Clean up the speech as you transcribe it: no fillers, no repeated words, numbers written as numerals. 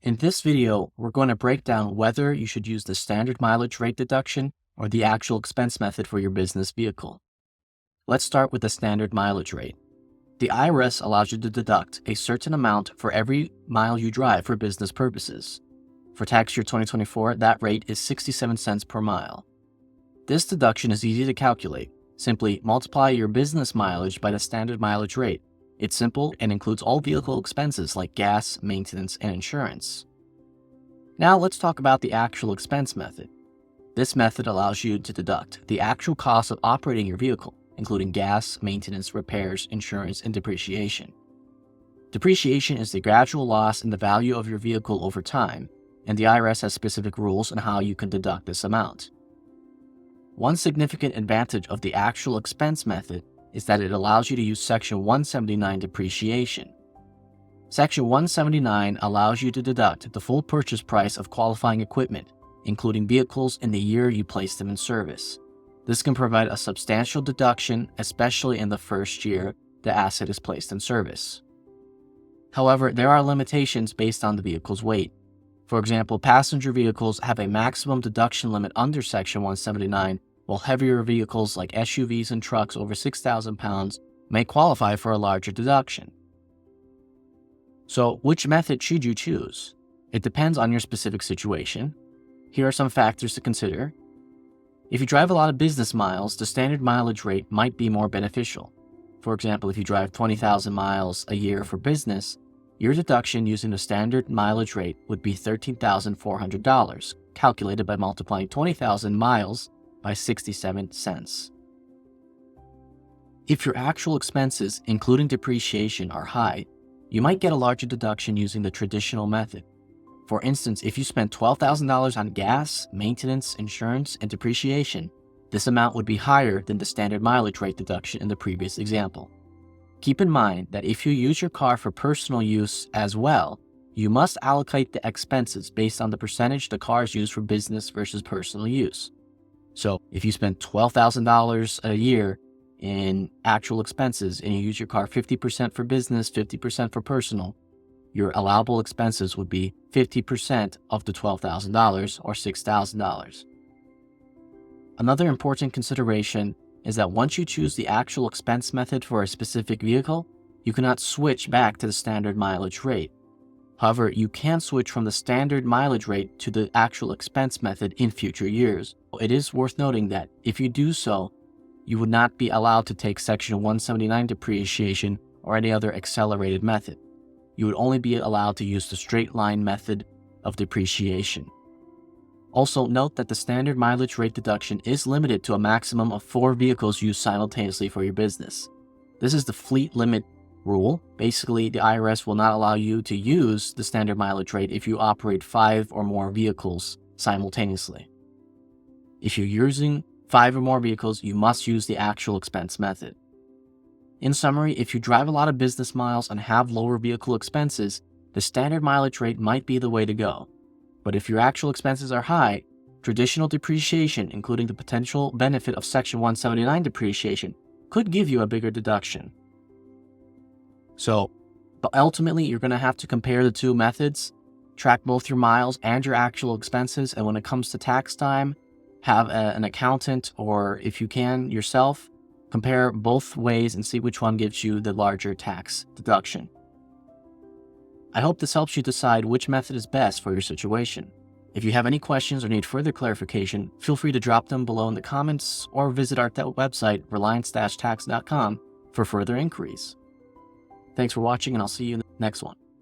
In this video, we're going to break down whether you should use the standard mileage rate deduction or the actual expense method for your business vehicle. Let's start with the standard mileage rate. The IRS allows you to deduct a certain amount for every mile you drive for business purposes. For tax year 2024, that rate is 67 cents per mile. This deduction is easy to calculate. Simply multiply your business mileage by the standard mileage rate. It's simple and includes all vehicle expenses like gas, maintenance, and insurance. Now let's talk about the actual expense method. This method allows you to deduct the actual cost of operating your vehicle, including gas, maintenance, repairs, insurance, and depreciation. Depreciation is the gradual loss in the value of your vehicle over time, and the IRS has specific rules on how you can deduct this amount. One significant advantage of the actual expense method is that it allows you to use Section 179 depreciation. Section 179 allows you to deduct the full purchase price of qualifying equipment, including vehicles in the year you place them in service. This can provide a substantial deduction, especially in the first year the asset is placed in service. However, there are limitations based on the vehicle's weight. For example, passenger vehicles have a maximum deduction limit under Section 179, while heavier vehicles like SUVs and trucks over 6,000 pounds may qualify for a larger deduction. So, which method should you choose? It depends on your specific situation. Here are some factors to consider. If you drive a lot of business miles, the standard mileage rate might be more beneficial. For example, if you drive 20,000 miles a year for business, your deduction using the standard mileage rate would be $13,400, calculated by multiplying 20,000 miles by 67 cents. If your actual expenses, including depreciation, are high, you might get a larger deduction using the traditional method. For instance, if you spent $12,000 on gas, maintenance, insurance, and depreciation, this amount would be higher than the standard mileage rate deduction in the previous example. Keep in mind that if you use your car for personal use as well, you must allocate the expenses based on the percentage the car is used for business versus personal use. So if you spend $12,000 a year in actual expenses and you use your car 50% for business, 50% for personal, your allowable expenses would be 50% of the $12,000 or $6,000. Another important consideration is that once you choose the actual expense method for a specific vehicle, you cannot switch back to the standard mileage rate. However, you can switch from the standard mileage rate to the actual expense method in future years. It is worth noting that if you do so, you would not be allowed to take Section 179 depreciation or any other accelerated method. You would only be allowed to use the straight line method of depreciation. Also, note that the standard mileage rate deduction is limited to a maximum of 4 vehicles used simultaneously for your business. This is the fleet limit rule. Basically, the IRS will not allow you to use the standard mileage rate if you operate 5 or more vehicles simultaneously. If you're using 5 or more vehicles, you must use the actual expense method. In summary, if you drive a lot of business miles and have lower vehicle expenses, the standard mileage rate might be the way to go. But if your actual expenses are high, traditional depreciation, including the potential benefit of Section 179 depreciation, could give you a bigger deduction. But ultimately, you're going to have to compare the two methods, track both your miles and your actual expenses, and when it comes to tax time, have an accountant, or if you can yourself, compare both ways and see which one gives you the larger tax deduction. I hope this helps you decide which method is best for your situation. If you have any questions or need further clarification, feel free to drop them below in the comments or visit our website, reliance-tax.com, for further inquiries. Thanks for watching, and I'll see you in the next one.